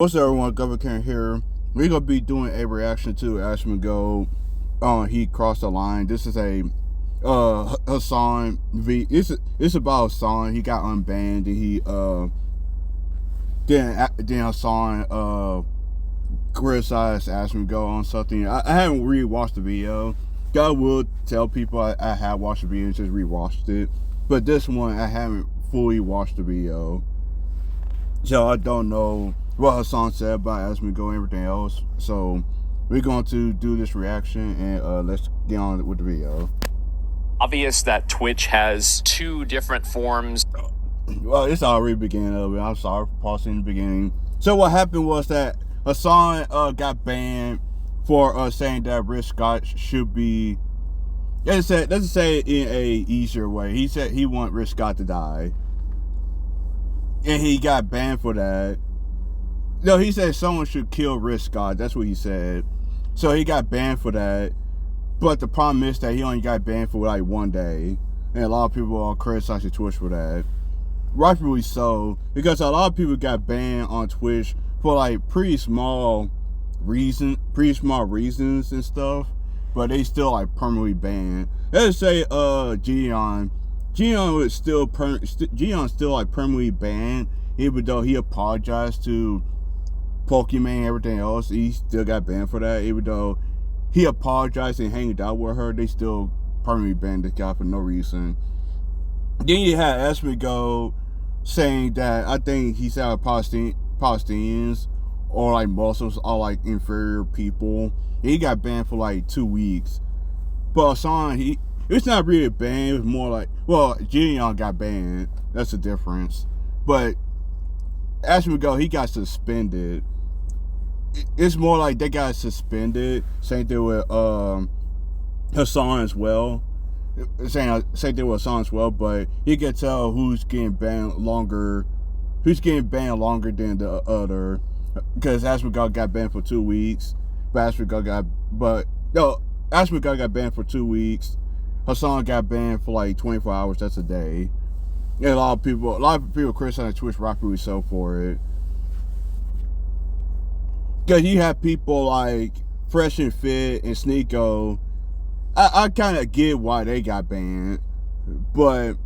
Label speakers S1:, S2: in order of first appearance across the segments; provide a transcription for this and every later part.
S1: What's up, everyone? Governor Karen here. We're gonna be doing a reaction to Asmongold. He crossed the line. This is a Hasan v. It's about Hasan. He got unbanned, and he then Hasan criticized Asmongold on something. I haven't really watched the video. I will tell people I have watched the video and just rewatched it, but this one I haven't fully watched the video, so I don't know what Hasan said about Asmongold and everything else. So we're going to do this reaction, and let's get on with the video.
S2: Obvious that Twitch has two different forms.
S1: Well, it's already beginning of it. I'm sorry for pausing in the beginning. So what happened was that Hasan got banned for saying that Rick Scott should be, let's say it in a easier way. He said he want Rick Scott to die, and he got banned for that. No, he said someone should kill Rick Scott. That's what he said. So he got banned for that. But the problem is that he only got banned for like 1 day. And a lot of people are criticizing Twitch for that. Rightfully so. Because a lot of people got banned on Twitch for like pretty small reasons and stuff. But they still like permanently banned. Let's say Gion was still still like permanently banned, even though he apologized to Pokemon and everything else. He still got banned for that. Even though he apologized and hanging out with her, they still permanently banned this guy for no reason. Then you had Asmongold saying that, I think he said Palestinians or like Muslims are like inferior people. He got banned for like 2 weeks. But Hasan, it's not really a ban. It was more like, well, Gideon got banned. That's the difference. But Asmongold, he got suspended. It's more like they got suspended. Same thing with Hasan as well. Same thing with Hasan as well. But you can tell who's getting banned longer. Who's getting banned longer than the other. Because Asmongold got banned for 2 weeks. Asmongold got banned for 2 weeks. Hasan got banned for like 24 hours. That's a day. And a lot of people criticize Twitch rightfully so for it. Because you have people like Fresh and Fit and Sneeko. I kind of get why they got banned. But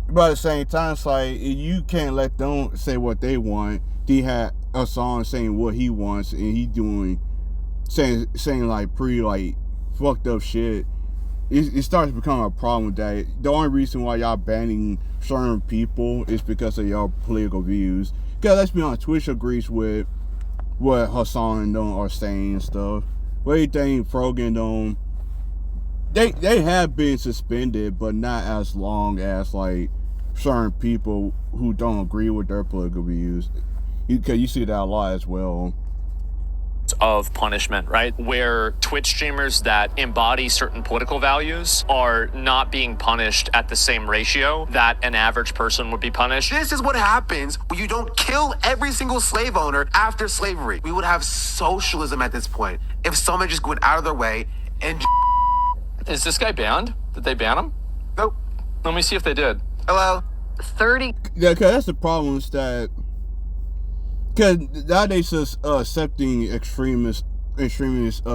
S1: at the same time, it's like, you can't let them say what they want. They had a song saying what he wants, and he saying like pretty like fucked up shit. It starts to become a problem that the only reason why y'all banning certain people is because of y'all political views. Because let's be honest, Twitch agrees with what Hasan and them are saying and stuff. What do you think Frogan and them? They have been suspended, but not as long as like certain people who don't agree with their political views. Because you see that a lot as well.
S2: Of punishment, right? Where Twitch streamers that embody certain political values are not being punished at the same ratio that an average person would be punished.
S3: This is what happens when you don't kill every single slave owner after slavery. We would have socialism at this point if someone just went out of their way and...
S2: Is this guy banned? Did they ban him?
S3: Nope.
S2: Let me see if they did.
S3: Hello?
S4: 30.
S1: Yeah, because that's the problem, is that because nowadays just accepting extremist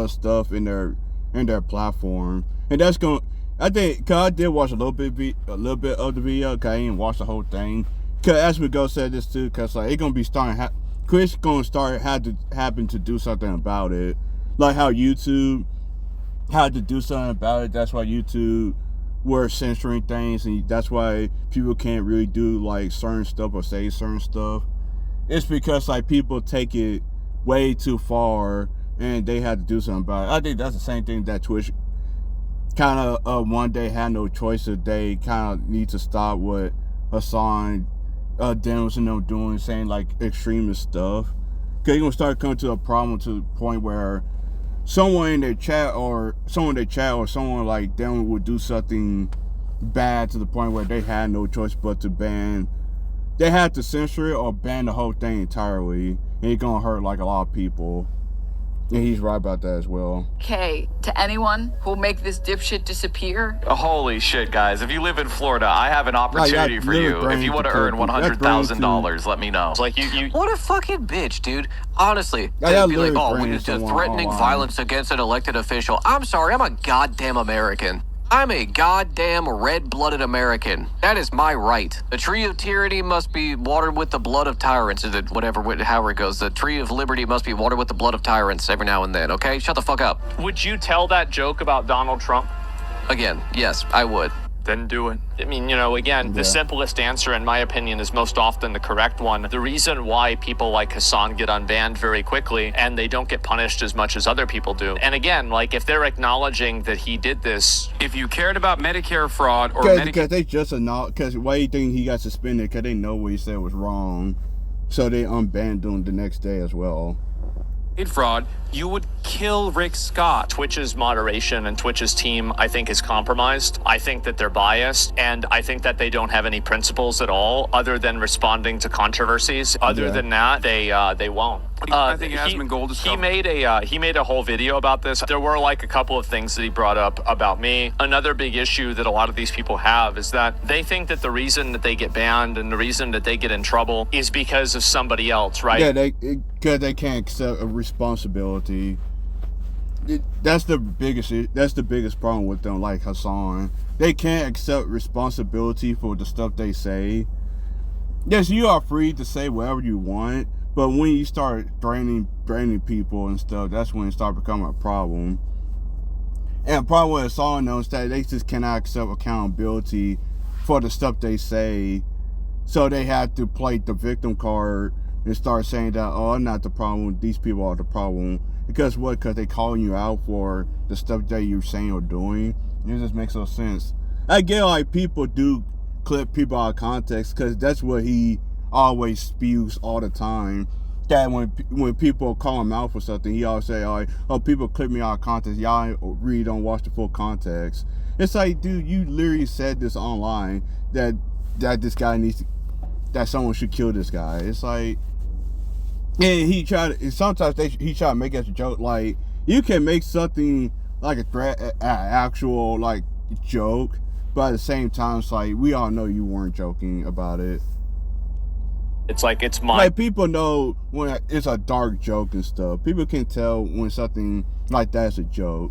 S1: stuff in their platform, and that's going. I think because I did watch a little bit of the video. Cause I didn't watch the whole thing. Cause Asmongold said this too. Cause like it's gonna be starting. Chris gonna start having to do something about it, like how YouTube had to do something about it. That's why YouTube were censoring things, and that's why people can't really do like certain stuff or say certain stuff. It's because like people take it way too far, and they had to do something about it. I think that's the same thing that Twitch kind of one day had no choice. That they kind of need to stop what Hasan, Daniels and them doing, saying like extremist stuff. Cause you're gonna start coming to a problem to the point where someone in their chat or someone like them would do something bad to the point where they had no choice but to ban. They had to censor it or ban the whole thing entirely, and it's gonna hurt like a lot of people. And he's right about that as well.
S4: Okay, to anyone who'll make this dipshit disappear.
S2: Holy shit, guys. If you live in Florida, I have an opportunity for you. If you want to earn $100,000, let me know. It's like you
S5: What a fucking bitch, dude. Honestly,
S1: Yeah,
S5: they'd be like,
S1: literally
S5: oh,
S1: brain
S5: we're just
S1: someone
S5: threatening
S1: online.
S5: violence against an elected official. I'm sorry, I'm a goddamn American. I'm a goddamn red-blooded American. That is my right. The tree of tyranny must be watered with the blood of tyrants, or however it goes. The tree of liberty must be watered with the blood of tyrants every now and then, okay? Shut the fuck up.
S2: Would you tell that joke about Donald Trump?
S5: Again, yes, I would.
S2: Then do it. I mean, again, the simplest answer, in my opinion, is most often the correct one. The reason why people like Hasan get unbanned very quickly and they don't get punished as much as other people do. And again, like, if they're acknowledging that he did this.
S6: If you cared about Medicare fraud or
S1: Because they just acknowledge, because why do you think he got suspended? Because they know what he said was wrong. So they unbanned him the next day as well.
S6: fraud, you would kill Rick Scott.
S2: Twitch's moderation and Twitch's team, I think, is compromised. I think that they're biased, and I think that they don't have any principles at all other than responding to controversies. Other than that, they won't.
S6: I think Asmongold is
S2: he made a whole video about this. There were like a couple of things that he brought up about me. Another big issue that a lot of these people have is that they think that the reason that they get banned and the reason that they get in trouble is because of somebody else, right?
S1: Yeah, because they can't accept a responsibility. That's the biggest problem with them, like Hasan. They can't accept responsibility for the stuff they say. Yes, you are free to say whatever you want, but when you start draining people and stuff, that's when it starts becoming a problem. And the problem with Hasan, though, is that they just cannot accept accountability for the stuff they say, so they have to play the victim card and start saying that, oh, I'm not the problem, these people are the problem. Because what? Because they calling you out for the stuff that you're saying or doing. It just makes no sense. I get like people do clip people out of context, because that's what he always spews all the time. That when people call him out for something, he always say, oh, people clip me out of context. Y'all really don't watch the full context. It's like, dude, you literally said this online that this guy that someone should kill this guy. It's like, and he try to make it as a joke. Like, you can make something like a threat, an actual like joke, but at the same time, it's like, we all know you weren't joking about it.
S2: It's like, it's my...
S1: Like, people know when it's a dark joke and stuff. People can tell when something like that's a joke.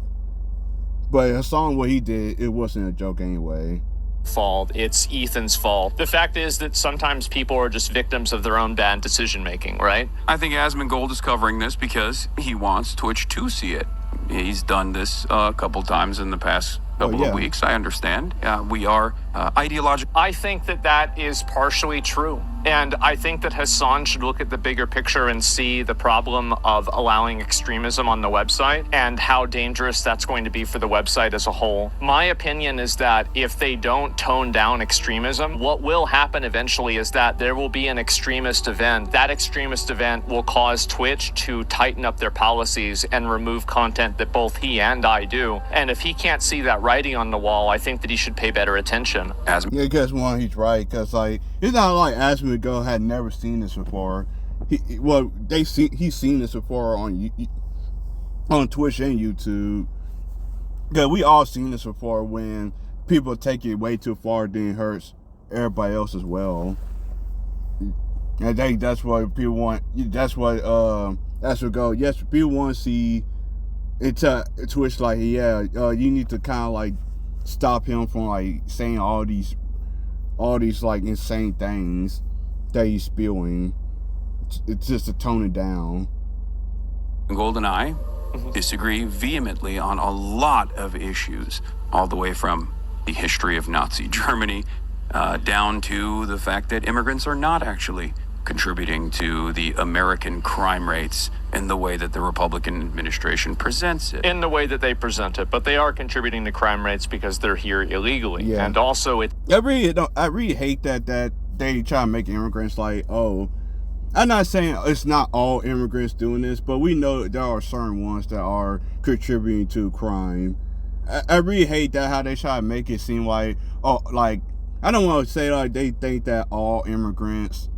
S1: But Hasan, what he did, it wasn't a joke anyway.
S2: fault. It's Ethan's fault. The fact is that sometimes people are just victims of their own bad decision making, right?
S6: I think Asmongold is covering this because he wants Twitch to see it. He's done this a couple times in the past couple of weeks. I understand. We are ideological.
S2: I think that is partially true. And I think that Hasan should look at the bigger picture and see the problem of allowing extremism on the website and how dangerous that's going to be for the website as a whole. My opinion is that if they don't tone down extremism, what will happen eventually is that there will be an extremist event. That extremist event will cause Twitch to tighten up their policies and remove content that both he and I do. And if he can't see that writing on the wall, I think that he should pay better attention.
S1: Yeah, because one, he's right. Because like, it's not like Asmongold had never seen this before. He's seen this before on Twitch and YouTube. Because we all seen this before when people take it way too far, then it hurts everybody else as well. I think that's what people want. That's what Asmongold. Yes, people want to see it to Twitch like, you need to kind of like stop him from like saying all these like insane things that he's spewing. It's just to tone it down.
S6: Gold and I disagree vehemently on a lot of issues, all the way from the history of Nazi Germany down to the fact that immigrants are not actually contributing to the American crime rates in the way that the Republican administration presents it.
S2: In the way that they present it, but they are contributing to crime rates because they're here illegally. Yeah. And also
S1: I really hate that they try to make immigrants like, oh, I'm not saying it's not all immigrants doing this, but we know there are certain ones that are contributing to crime. I really hate that, how they try to make it seem like, oh, like, I don't want to say like they think that all immigrants,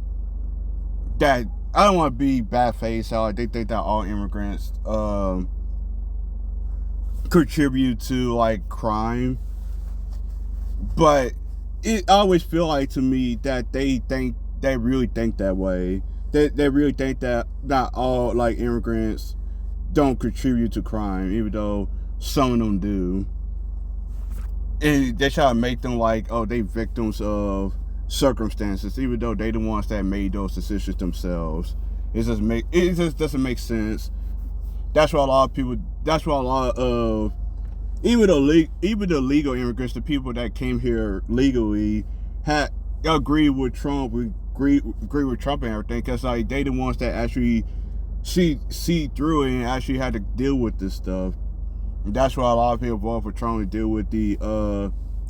S1: that I don't want to be bad face how they think that all immigrants contribute to like crime, but I always feel like to me that they really think that way. They really think that not all like immigrants don't contribute to crime, even though some of them do. And they try to make them like, oh, they victims of circumstances, even though they the ones that made those decisions themselves. It just doesn't make sense. That's why a lot of even the legal immigrants, the people that came here legally, had agreed with Trump, agree with Trump and everything, because like they the ones that actually see through it and actually had to deal with this stuff. And that's why a lot of people vote for Trump to deal with the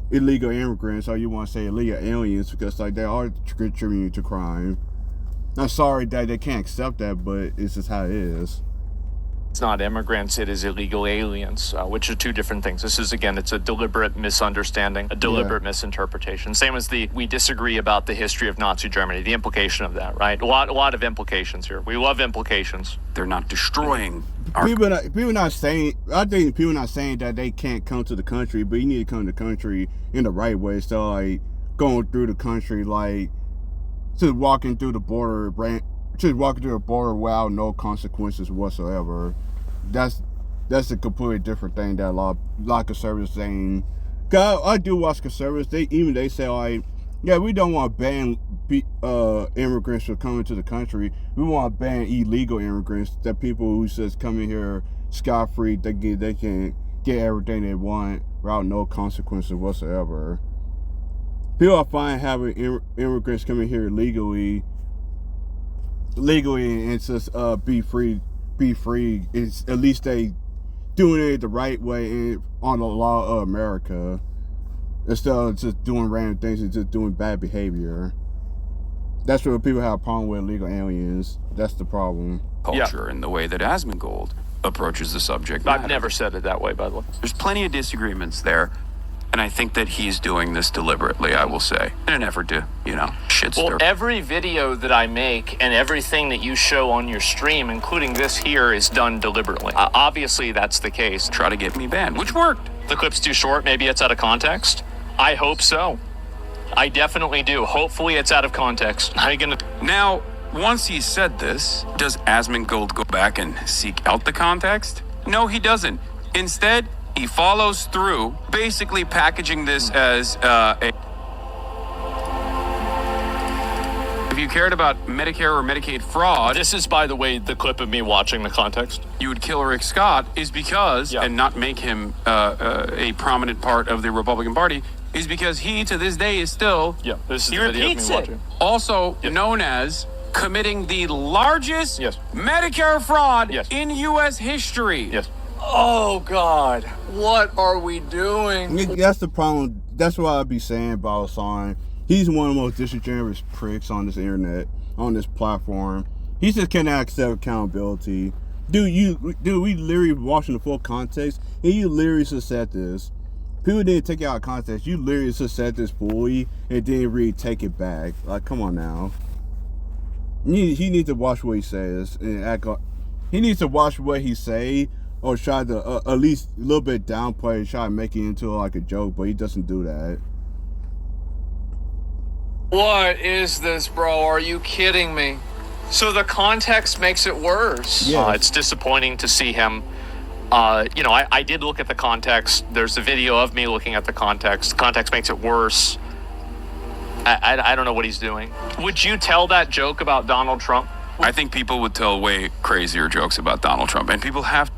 S1: illegal immigrants, or you want to say illegal aliens, because like they are contributing to crime. I'm sorry that they can't accept that, but it's just how it is.
S2: It's not immigrants, it is illegal aliens, which are two different things. This is, again, it's a deliberate misunderstanding, a deliberate misinterpretation. Same as we disagree about the history of Nazi Germany, the implication of that, right? A lot of implications here. We love implications.
S6: They're not destroying
S1: people not saying that they can't come to the country, but you need to come to the country in the right way. So like going through the country, like just walking through the border without no consequences whatsoever. That's a completely different thing that a lot of conservatives saying. Cause I do watch conservatives. They say like, yeah, we don't want to ban immigrants from coming to the country. We want to ban illegal immigrants. That people who just come in here scot-free, they can get everything they want without no consequences whatsoever. People are fine having immigrants coming here legally and just be free. It's at least they doing it the right way and on the law of America, instead of just doing random things and just doing bad behavior. That's what people have a problem with illegal aliens. That's the problem.
S6: Culture in the way that Asmongold approaches the subject matter.
S2: I've never said it that way, by the way.
S6: There's plenty of disagreements there, and I think that he's doing this deliberately, I will say, in an effort to, shit stir.
S2: Well, every video that I make and everything that you show on your stream, including this here, is done deliberately. Obviously, that's the case.
S6: Try to get me banned, which worked.
S2: The clip's too short. Maybe it's out of context. I hope so. I definitely do. Hopefully, it's out of context. How are you gonna?
S6: Now, once he said this, does Asmongold go back and seek out the context? No, he doesn't. Instead, he follows through, basically packaging this as if you cared about Medicare or Medicaid fraud,
S2: This is, by the way, the clip of me watching the context.
S6: you would kill Rick Scott, is because, and not make him a prominent part of the Republican Party, is because he, to this day, is still
S2: This is
S5: He
S2: the video of me
S5: repeats it.
S2: watching.
S6: also known as committing the largest
S2: Yes.
S6: Medicare fraud
S2: Yes.
S6: in U.S. history.
S2: Yes.
S5: Oh, God. What are we doing?
S1: That's the problem. That's what I'd be saying about Hasan. He's one of the most disingenuous pricks on this internet, on this platform. He just cannot accept accountability. Dude, we literally watching the full context, and you literally just said this. People didn't take it out of context. You literally just said this fully and didn't really take it back. Like, come on now. He needs to watch what he says and act like he needs to watch what he say, or try to at least a little bit downplay, try to make it into like a joke, but he doesn't do that.
S2: What is this, bro? Are you kidding me? So the context makes it worse.
S1: Yes.
S2: It's disappointing to see him. I did look at the context. There's a video of me looking at the context. The context makes it worse. I don't know what he's doing. Would you tell that joke about Donald Trump?
S6: I think people would tell way crazier jokes about Donald Trump, and people have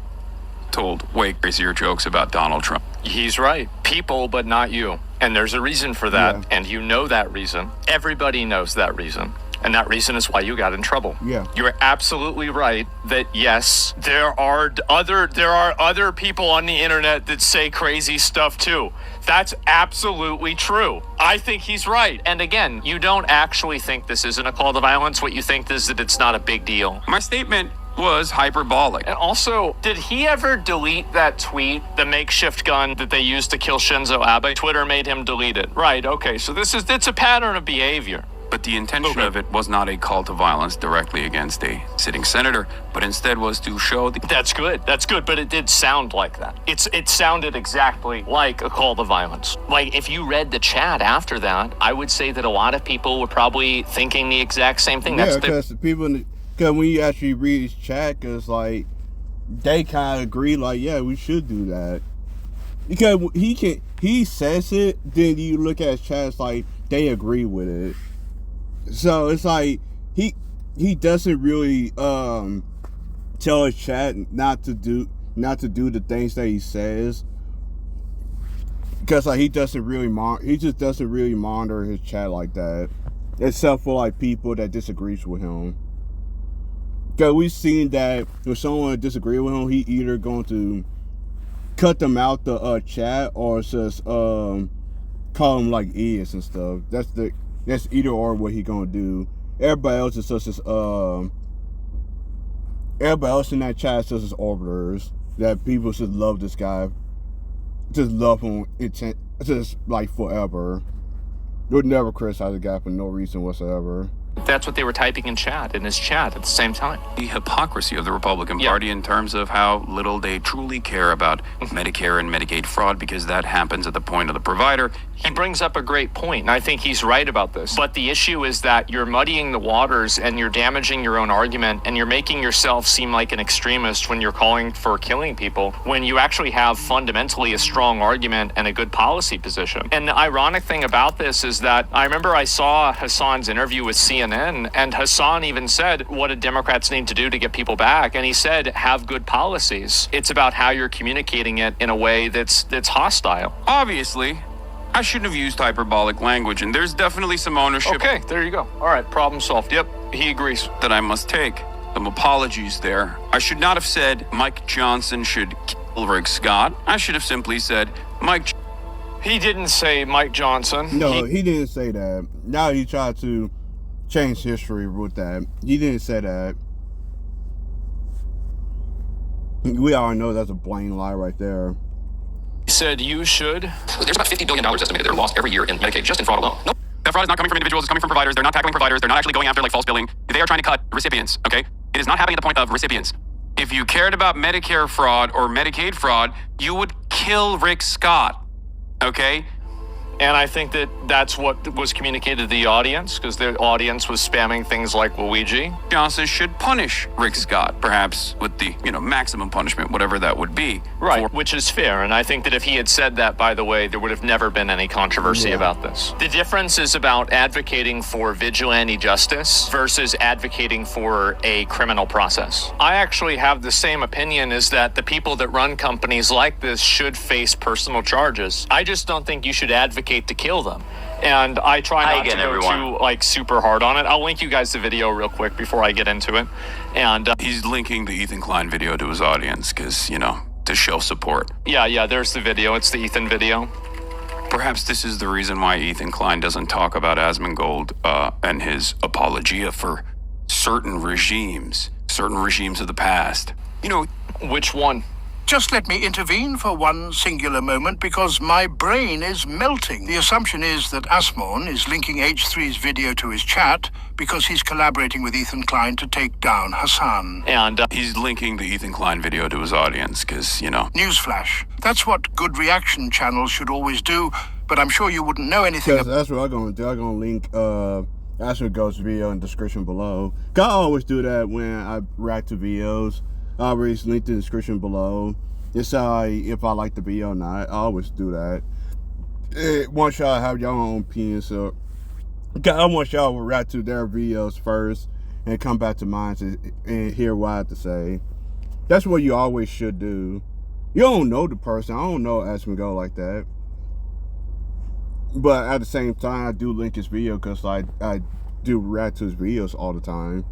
S6: told way crazier jokes about Donald Trump.
S2: He's right. People, but not you. And there's a reason for that.
S1: Yeah.
S2: And you know that reason. Everybody knows that reason. And that reason is why you got in trouble.
S1: Yeah.
S2: You're absolutely right that yes, there are other people on the internet that say crazy stuff too. That's absolutely true. I think he's right. And again, you don't actually think this isn't a call to violence. What you think is that it's not a big deal.
S6: My statement was hyperbolic.
S2: And also, did he ever delete that tweet, the makeshift gun that they used to kill Shinzo Abe? Twitter made him delete it. Right, okay, so it's a pattern of behavior.
S6: But the intention of it was not a call to violence directly against a sitting senator, but instead was to show the...
S2: That's good. That's good, but it did sound like that. It sounded exactly like a call to violence. Like, if you read the chat after that, I would say that a lot of people were probably thinking the exact same thing.
S1: Yeah, because because when you actually read his chat, because, like, they kind of agree, like, yeah, we should do that. Because he says it, then you look at his chat, it's like, they agree with it. So it's like he doesn't really tell his chat not to do the things that he says, because like he just doesn't really monitor his chat like that, except for like people that disagrees with him. Because we've seen that when someone disagrees with him, he either going to cut them out the chat or just call them like idiots and stuff. That's either or what he gonna do. Everybody else is just everybody else in that chat is just as orbiters. That people just love this guy, just love him, just like forever. Would never criticize the guy for no reason whatsoever.
S2: That's what they were typing in his chat at the same time.
S6: The hypocrisy of the Republican Party in terms of how little they truly care about Medicare and Medicaid fraud, because that happens at the point of the provider.
S2: He brings up a great point, and I think he's right about this. But the issue is that you're muddying the waters and you're damaging your own argument, and you're making yourself seem like an extremist when you're calling for killing people, when you actually have fundamentally a strong argument and a good policy position. And the ironic thing about this is that I remember I saw Hasan's interview with CNN, and Hasan even said, what do Democrats need to do to get people back? And he said, have good policies. It's about how you're communicating it in a way that's hostile.
S6: Obviously, I shouldn't have used hyperbolic language, and there's definitely some ownership.
S2: Okay, there you go. All right, problem solved. Yep, he agrees.
S6: That I must take. Some apologies there. I should not have said Mike Johnson should kill Rick Scott. I should have simply said Mike...
S2: He didn't say Mike Johnson.
S1: No, he didn't say that. Now he tried to change history with that. He didn't say that. We all know that's a blatant lie right there.
S2: He said you should.
S7: There's about $50 billion estimated they're lost every year in Medicaid, just in fraud alone.
S6: Nope. That fraud is not coming from individuals, it's coming from providers. They're not tackling providers. They're not actually going after like false billing. They are trying to cut recipients, okay? It is not happening at the point of recipients. If you cared about Medicare fraud or Medicaid fraud, you would kill Rick Scott, okay?
S2: And I think that that's what was communicated to the audience, because the audience was spamming things like Luigi.
S6: Johnson should punish Rick Scott, perhaps with the, maximum punishment, whatever that would be.
S2: Right, which is fair. And I think that if he had said that, by the way, there would have never been any controversy about this. The difference is about advocating for vigilante justice versus advocating for a criminal process. I actually have the same opinion, is that the people that run companies like this should face personal charges. I just don't think you should advocate to kill them. And I try not to go too super hard on it. I'll link you guys the video real quick before I get into it. And
S6: he's linking the Ethan Klein video to his audience because, to show support.
S2: Yeah, there's the video. It's the Ethan video.
S6: Perhaps this is the reason why Ethan Klein doesn't talk about Asmongold and his apologia for certain regimes of the past.
S2: Which one?
S8: Just let me intervene for one singular moment, because my brain is melting. The assumption is that Asmon is linking H3's video to his chat because he's collaborating with Ethan Klein to take down Hasan.
S2: And
S6: he's linking the Ethan Klein video to his audience because,
S8: Newsflash. That's what good reaction channels should always do, but I'm sure you wouldn't know anything about...
S1: That's what I'm going to do. I'm going to link Asmongold's video in the description below. I always do that when I react to videos. I always link the description below. Decide if I like the video or not. I always do that. Once y'all have your own opinion, so I want y'all to react to their videos first and come back to mine and hear what I have to say. That's what you always should do. You don't know the person. I don't know Asmongold like that. But at the same time, I do link his video because I do react to his videos all the time.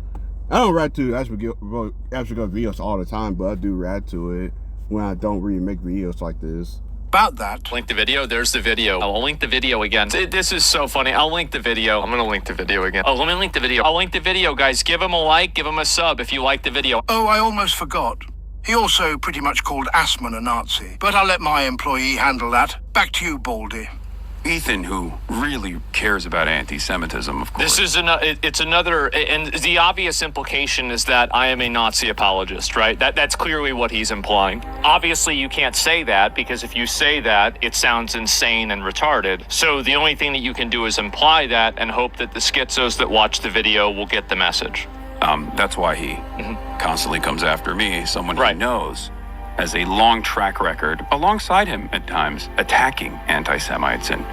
S1: I don't react to Asmongold videos all the time, but I do react to it when I don't really make videos like this.
S8: About that.
S2: Link the video. There's the video. I'll link the video again. This is so funny. I'll link the video. I'm going to link the video again. Oh, let me link the video. I'll link the video, guys. Give him a like. Give him a sub if you like the video.
S8: Oh, I almost forgot. He also pretty much called Asmon a Nazi. But I'll let my employee handle that. Back to you, Baldy.
S6: Ethan, who really cares about anti-Semitism, of course.
S2: This is it's another, and the obvious implication is that I am a Nazi apologist, right? That's clearly what he's implying. Obviously, you can't say that, because if you say that, it sounds insane and retarded. So the only thing that you can do is imply that and hope that the schizos that watch the video will get the message.
S6: That's why he constantly comes after me, someone
S2: Right.
S6: he knows has a long track record, alongside him at times, attacking anti-Semites and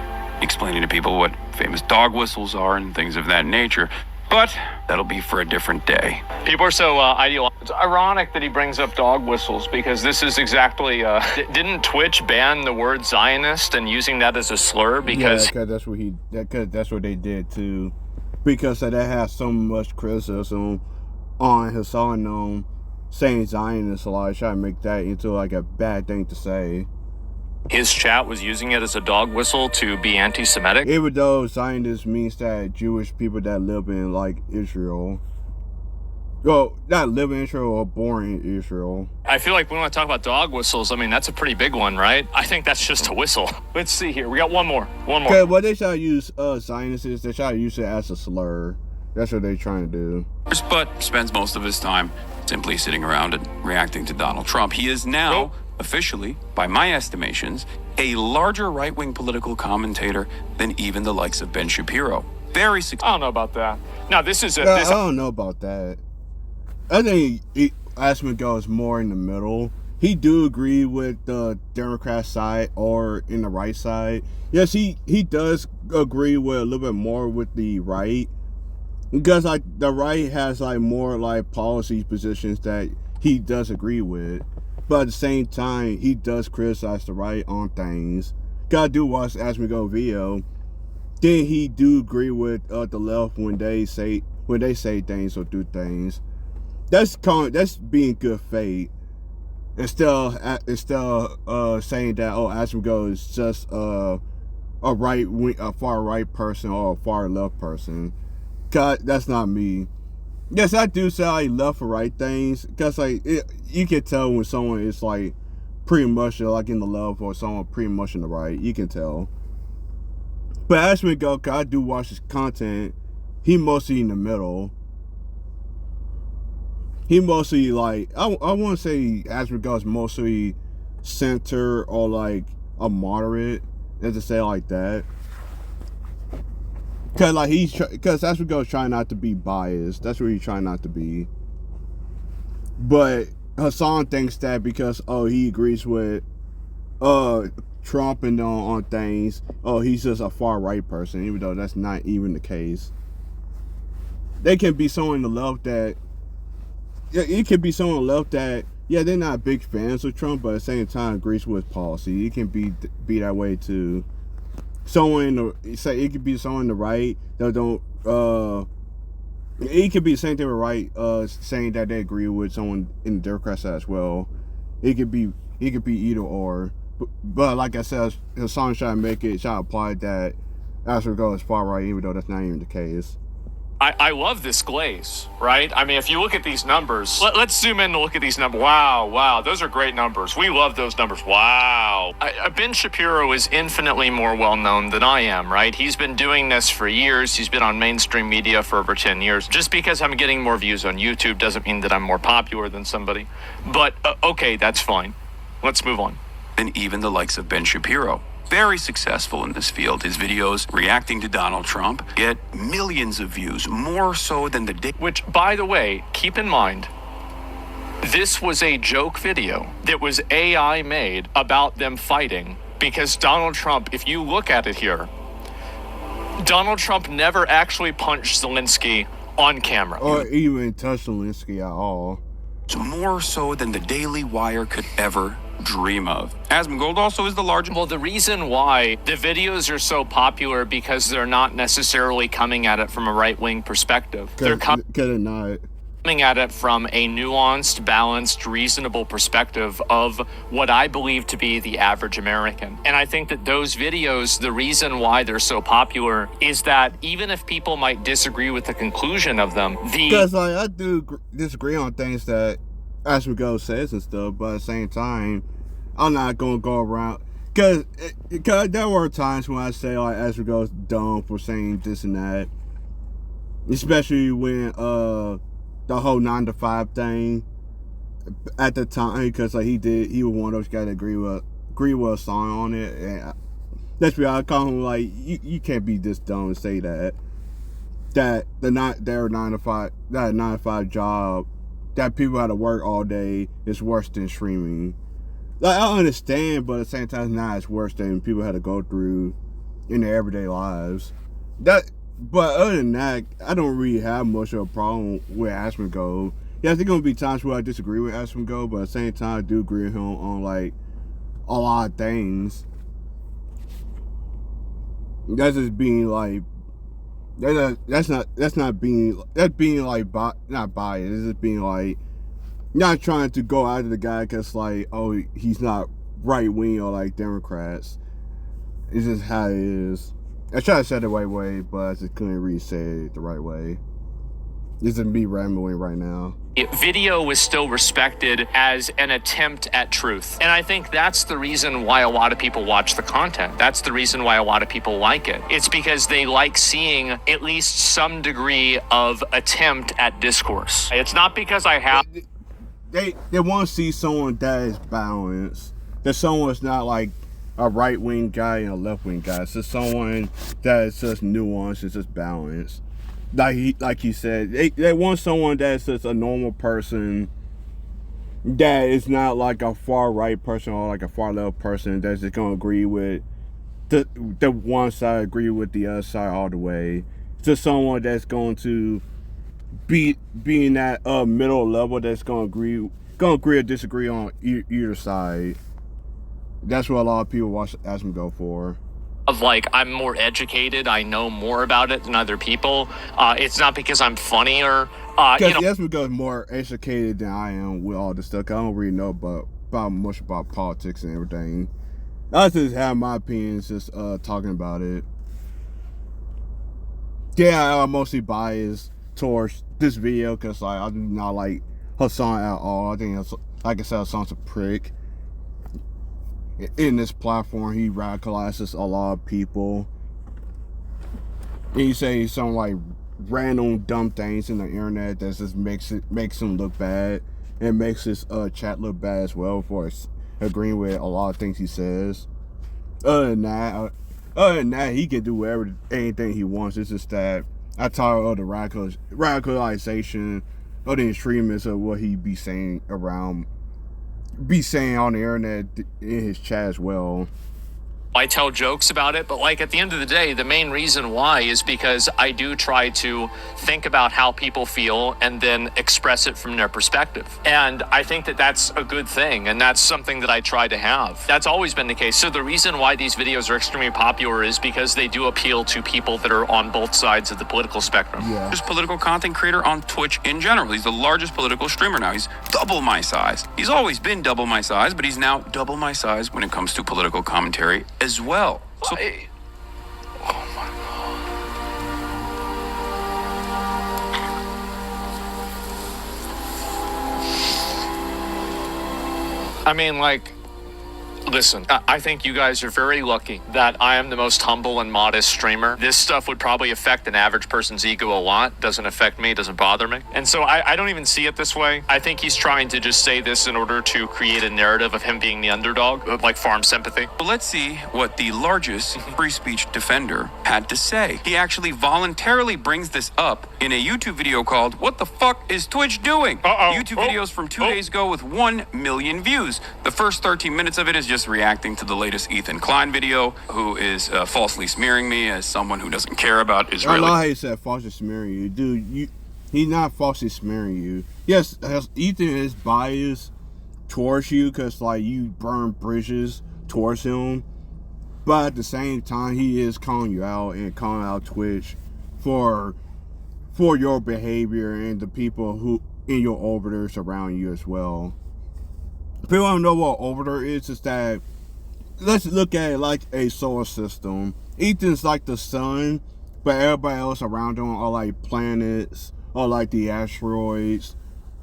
S6: explaining to people what famous dog whistles are and things of that nature. But that'll be for a different day.
S2: People are so ideological. It's ironic that he brings up dog whistles, because this is exactly, didn't Twitch ban the word Zionist and using that as a slur? Because
S1: because that's what they did too. Because that has so much criticism on Hasan saying Zionist a lot, trying to make that into like a bad thing to say.
S2: his chat was using it as a dog whistle to be anti-Semitic.
S1: Even though Zionist means that Jewish people that live in like Israel, well, not live in Israel or born in Israel.
S2: I feel like we want to talk about dog whistles. I mean, that's a pretty big one, right? I think that's just a whistle. Let's see here. We got one more.
S1: Okay, what they try to use Zionists is they try to use it as a slur. That's what they're trying to do.
S6: But spends most of his time simply sitting around and reacting to Donald Trump. He is now, officially, by my estimations, a larger right-wing political commentator than even the likes of Ben Shapiro. Very successful.
S2: I don't know about that. Now, this is
S1: I don't know about that. I think Asmongold is more in the middle. He do agree with the Democrat side or in the right side. Yes, he does agree with a little bit more with the right. Because like the right has like more like policy positions that he does agree with. But at the same time, he does criticize the right on things. Gotta do watch Asmongold video. Then he do agree with the left when they say things or do things. That's being good faith. Instead of saying that Asmongold is just a far right person or a far left person. God, that's not me. Yes, I do say I left or right things, because like you can tell when someone is like pretty much like in the left or someone pretty much in the right. You can tell. But Asmongold, 'cause I do watch his content, he mostly in the middle. He mostly like I want to say Asmongold is mostly center or like a moderate, as to say like that. Cause like because Asmongold's trying not to be biased. That's what he's trying not to be. But Hasan thinks that because he agrees with Trump and on things, he's just a far right person, even though that's not even the case. They can be someone in the left that it can be someone on the left that they're not big fans of Trump, but at the same time agrees with policy. It can be that way too. It could be someone on the right that don't. It could be the same thing with right, saying that they agree with someone in the Democrat side as well. It could be either or. But like I said, Hasan trying to apply that Asmongold is far right, even though that's not even the case.
S2: I love this glaze, right? I mean, if you look at these numbers, let's zoom in and look at these numbers. Wow, those are great numbers. We love those numbers. Wow. Ben Shapiro is infinitely more well-known than I am, right? He's been doing this for years. He's been on mainstream media for over 10 years. Just because I'm getting more views on YouTube doesn't mean that I'm more popular than somebody. But, okay, that's fine. Let's move on.
S6: Than even the likes of Ben Shapiro. Very successful in this field. His videos reacting to Donald Trump get millions of views, more so than the day.
S2: Which, by the way, keep in mind, this was a joke video that was AI made about them fighting, because Donald Trump, if you look at it here, Donald Trump never actually punched Zelensky on camera.
S1: Or even touch Zelensky at all.
S6: More so than the Daily Wire could ever dream of. Asmongold also is the largest.
S2: Well, the reason why the videos are so popular because they're not necessarily coming at it from a right-wing perspective. They're
S1: not
S2: coming at it from a nuanced, balanced, reasonable perspective of what I believe to be the average American. And I think that those videos, the reason why they're so popular is that even if people might disagree with the conclusion of them,
S1: because like I do disagree on things that Asmongold says and stuff, but at the same time, I'm not gonna go around, Cause there were times when I say like Asmongold's dumb for saying this and that, especially when the whole 9 to 5 thing at the time, because like he was one of those guys that agree with a song on it, and let's be honest, I call him like you can't be this dumb and say that their 9 to 5 job that people had to work all day is worse than streaming. Like, I understand, but at the same time, now it's worse than people had to go through in their everyday lives. But other than that, I don't really have much of a problem with Asmongold. Yeah, there's gonna be times where I disagree with Asmongold, but at the same time, I do agree with him on like a lot of things. That's just being like that's being like not biased. It's just being like not trying to go after the guy because like, oh, he's not right wing or like Democrats. It's just how it is. I tried to say it the right way, but I just couldn't really say it the right way. This is me rambling right now.
S2: Video was still respected as an attempt at truth. And I think that's the reason why a lot of people watch the content. That's the reason why a lot of people like it. It's because they like seeing at least some degree of attempt at discourse. It's not because I have...
S1: They want to see someone that is balanced. That someone's not like a right-wing guy and a left-wing guy. It's just someone that is just nuanced, it's just balanced. Like he said, they want someone that's just a normal person that is not like a far right person or like a far left person that's just gonna agree with the one side, agree with the other side all the way. It's just someone that's going to be in that middle level that's gonna agree or disagree on either side. That's what a lot of people watch Asmongold for.
S2: Of like, I'm more educated, I know more about it than other people. It's not because I'm funnier.
S1: Because Asmongold is more educated than I am with all this stuff. I don't really know about much about politics and everything. I just have my opinions, just talking about it. Yeah, I'm mostly biased towards this video because like I do not like Hasan at all. I think, like I said, Hasan's a prick. In this platform, he radicalizes a lot of people. And he says some like random dumb things in the internet that just makes him look bad and makes his chat look bad as well for agreeing with a lot of things he says. Other than that, he can do anything he wants. It's just that I tired of the radicalization of the extremists of what he be saying on the internet in his chat as well.
S2: I tell jokes about it, but like at the end of the day, the main reason why is because I do try to think about how people feel and then express it from their perspective. And I think that that's a good thing, and that's something that I try to have. That's always been the case. So the reason why these videos are extremely popular is because they do appeal to people that are on both sides of the political spectrum.
S1: Yeah.
S6: Just political content creator on Twitch in general. He's the largest political streamer now. He's double my size. He's always been double my size, but he's now double my size when it comes to political commentary as well. So,
S2: Oh my God. I mean, like, listen, I think you guys are very lucky that I am the most humble and modest streamer. This stuff would probably affect an average person's ego a lot. Doesn't affect me, doesn't bother me. And so I don't even see it this way. I think he's trying to just say this in order to create a narrative of him being the underdog, of like farm sympathy.
S6: But let's see what the largest free speech defender had to say. He actually voluntarily brings this up in a YouTube video called "What the Fuck is Twitch Doing?" YouTube videos from 2 days ago with 1 million views. The first 13 minutes of it is just reacting to the latest Ethan Klein video, who is falsely smearing me as someone who doesn't care about Israeli.
S1: I love how you said falsely smearing you. Dude, he's not falsely smearing you. Yes, Ethan is biased towards you because like you burn bridges towards him, but at the same time he is calling you out and calling out Twitch for your behavior and the people who in your orbiters around you as well. People don't know what orbiter is. It's that, let's look at it like a solar system. Ethan's like the sun, but everybody else around him are like planets, or like the asteroids,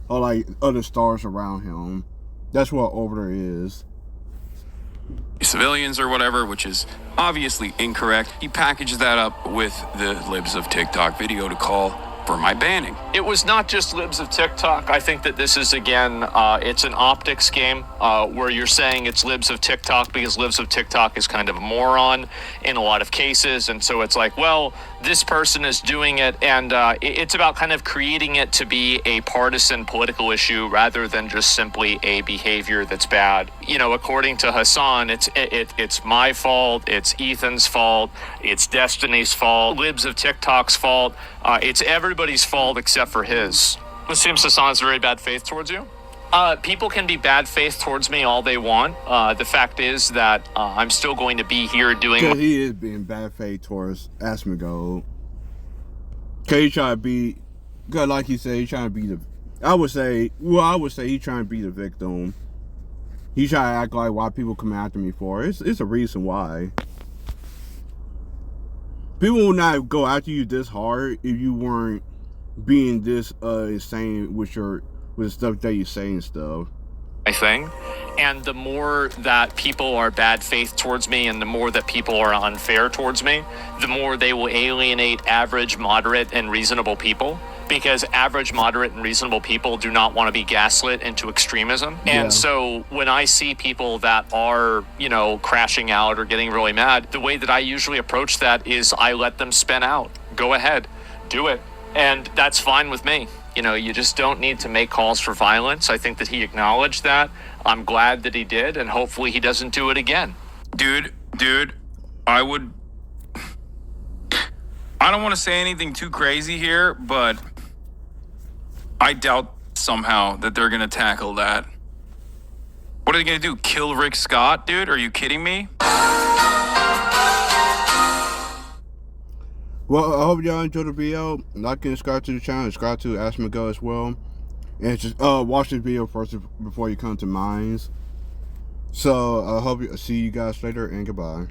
S1: or like other stars around him. That's what orbiter is.
S6: civilians or whatever, which is obviously incorrect. He packages that up with the libs of TikTok video to call for my banning.
S2: It was not just libs of TikTok. I think that this is, again, it's an optics game where you're saying it's libs of TikTok because libs of TikTok is kind of a moron in a lot of cases. And so it's like, well, this person is doing it. And it's about kind of creating it to be a partisan political issue rather than just simply a behavior that's bad. You know, according to Hasan, it's my fault. It's Ethan's fault. It's Destiny's fault. Libs of TikTok's fault. It's everybody's fault except for his. It seems Hasan has very bad faith towards you. People can be bad faith towards me all they want. The fact is that I'm still going to be here doing...
S1: Because he is being bad faith towards Asmongold. Because he's trying to be... Because like he said, he's trying to be the... I would say he's trying to be the victim. He's trying to act like why people come after me for. It's a reason why. People will not go after you this hard if you weren't being this insane with the stuff that you say and stuff.
S2: My thing. And the more that people are bad faith towards me and the more that people are unfair towards me, the more they will alienate average, moderate, and reasonable people. Because average, moderate, and reasonable people do not want to be gaslit into extremism.
S1: Yeah.
S2: And so when I see people that are, you know, crashing out or getting really mad, the way that I usually approach that is I let them spin out. Go ahead, do it. And that's fine with me. You know, you just don't need to make calls for violence. I think that he acknowledged that. I'm glad that he did, and hopefully he doesn't do it again.
S6: Dude, I don't want to say anything too crazy here, but I doubt somehow that they're going to tackle that. What are they going to do? Kill Rick Scott, dude? Are you kidding me?
S1: Well, I hope y'all enjoyed the video. Like and subscribe to the channel. Subscribe to Asmongold as well. And just watch this video first before you come to mine. So I hope you see you guys later, and goodbye.